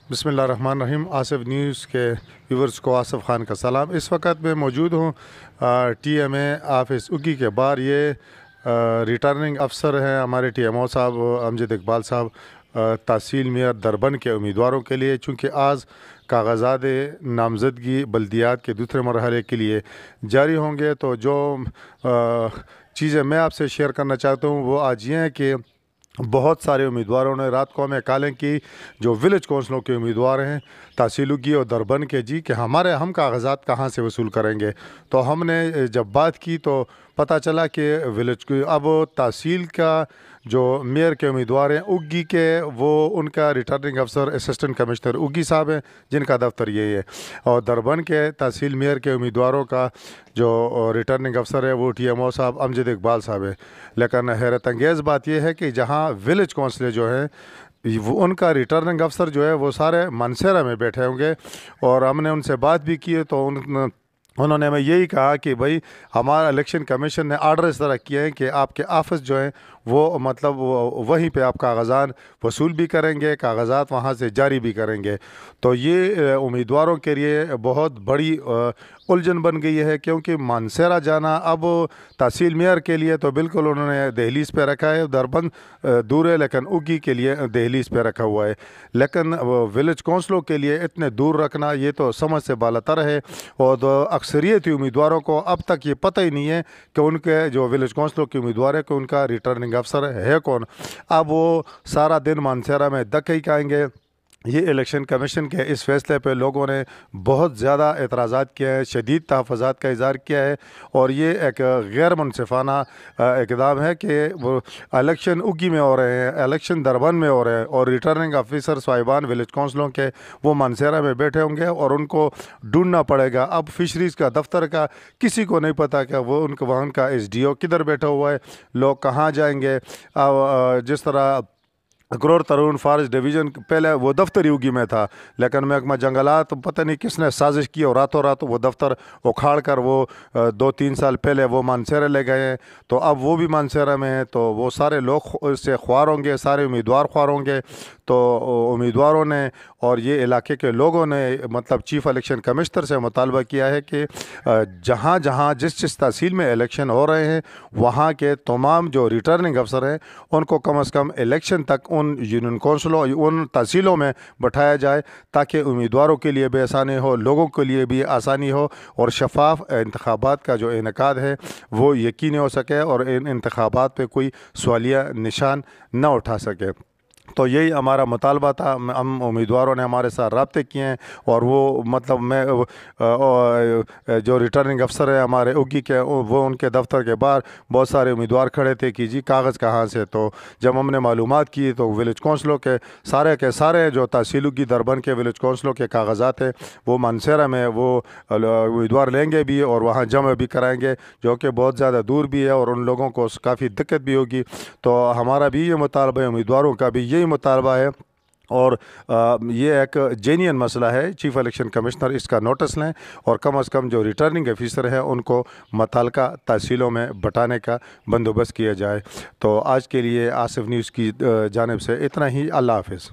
बिस्मिल्लाहिर्रहमानिर्रहीम। आसिफ न्यूज़ के व्यूवर्स को आसिफ ख़ान का सलाम। इस वक्त मैं मौजूद हूँ TMA ऑफिस उगी के बाहर। ये रिटर्निंग अफसर हैं हमारे TMO साहब अमजद इकबाल साहब तहसील मेयर दरबन के उम्मीदवारों के लिए, चूँकि आज कागजात नामजदगी बल्दियात के दूसरे मरहले के लिए जारी होंगे, तो जो चीज़ें मैं आपसे शेयर करना चाहता हूँ वो आज ये हैं कि बहुत सारे उम्मीदवारों ने रात को हमें कॉलिंग की, जो विलेज काउंसिलों के उम्मीदवार हैं तहसील उगी और दरबन के, जी कि हम कागजात कहाँ से वसूल करेंगे। तो हमने जब बात की तो पता चला कि विलेज अब तहसील का जो मेयर के उम्मीदवार हैं उगी के, वो उनका रिटर्निंग अफसर असिस्टेंट कमिश्नर उगी साहब हैं जिनका दफ्तर यही है, और दरबन के तहसील मेयर के उम्मीदवारों का जो रिटर्निंग अफसर है वो TMO साहब अमजद इकबाल साहब है। लेकिन हैरत अंगेज़ बात यह है कि जहाँ विलेज काउंसिल जो है वो उनका रिटर्निंग अफसर जो है वो सारे मानसेरा में बैठे होंगे, और हमने उनसे बात भी की है तो उन्होंने हमें यही कहा कि भाई हमारा इलेक्शन कमीशन ने आर्डर इस तरह किए हैं कि आपके ऑफिस जो है वो मतलब वहीं पे आप कागजात वसूल भी करेंगे, कागजात वहाँ से जारी भी करेंगे। तो ये उम्मीदवारों के लिए बहुत बड़ी उलझन बन गई है, क्योंकि मानसेरा जाना अब तहसील मेयर के लिए तो बिल्कुल उन्होंने दहलीज पे रखा है, दरबन दूर है, लेकिन उगी के लिए दहलीज पे रखा हुआ है। लेकिन विलेज काउंसिलों के लिए इतने दूर रखना ये तो समझ से बालातर है, और अक्सरियती उम्मीदवारों को अब तक ये पता ही नहीं है कि उनके जो विलेज काउंसिलों के उम्मीदवार है कि उनका रिटर्निंग अफसर है कौन। अब वो सारा दिन मानसेरा में धक्के खाएंगे। ये इलेक्शन कमीशन के इस फैसले पे लोगों ने बहुत ज़्यादा एतराज़ात किया है, शदीद तहफ़्फ़ुज़ात का इज़हार किया है, और ये एक गैर मुनसिफ़ाना इक़दाम है कि वो इलेक्शन उगी में हो रहे हैं, इलेक्शन दरबन में हो रहे हैं, और रिटर्निंग ऑफिसर साहिबान विलेज काउंसिलों के वो मानसेरा में बैठे होंगे और उनको ढूंढना पड़ेगा। अब फिशरीज़ का दफ्तर का किसी को नहीं पता कि वो वहाँ उनका SDO किधर बैठा हुआ है, लोग कहाँ जाएंगे। अब जिस तरह अकरोर तरून फॉरेस्ट डिवीज़न पहले वो दफ्तर ही उगी में था, लेकिन महकमा जंगलात पता नहीं किसने साजिश की और रातों रात वो दफ्तर उखाड़ कर वो 2-3 साल पहले वो मानसेरा ले गए हैं। तो अब वो भी मानसेरा में है, तो वो सारे लोग इससे ख्वार होंगे, सारे उम्मीदवार ख्वार होंगे। तो उम्मीदवारों ने और ये इलाके के लोगों ने मतलब चीफ इलेक्शन कमिश्नर से मुतालबा किया है कि जहाँ जहाँ जिस तहसील में इलेक्शन हो रहे हैं वहाँ के तमाम जो रिटर्निंग अफसर हैं उनको कम अज़ कम इलेक्शन तक उन यूनियन काउंसिलों उन तहसीलों में बैठाया जाए, ताकि उम्मीदवारों के लिए भी आसानी हो, लोगों के लिए भी आसानी हो, और शफाफ इंतखाबात का जो इनेकाद है वो यकीनी हो सके और इन इंतखाबात पे कोई सवालिया निशान न उठा सके। तो यही हमारा मुतालबा था। हम उम्मीदवारों ने हमारे साथ रब्ते किए हैं, और वो मतलब जो रिटर्निंग अफसर है हमारे उगी के, वो उनके दफ्तर के बाहर बहुत सारे उम्मीदवार खड़े थे कि जी कागज़ कहाँ से। तो जब हमने मालूमात की तो विलेज काउंसिलों के सारे जो तहसील उगी दरबन के विलेज काउंसिलों के कागजात है वो मानसेरा में वो उम्मीदवार लेंगे भी और वहाँ जमा भी कराएंगे, जो कि बहुत ज़्यादा दूर भी है और उन लोगों को काफ़ी दिक्कत भी होगी। तो हमारा भी ये मुतालबा है, उम्मीदवारों का भी यही मुतालबा है, और ये एक जेन्युइन मसला है। चीफ इलेक्शन कमिश्नर इसका नोटिस लें और कम अज़ कम जो रिटर्निंग ऑफिसर हैं उनको मुतल्लिका तहसीलों में बटाने का बंदोबस्त किया जाए। तो आज के लिए आसिफ न्यूज़ की जानिब से इतना ही। अल्लाह हाफ़िज़।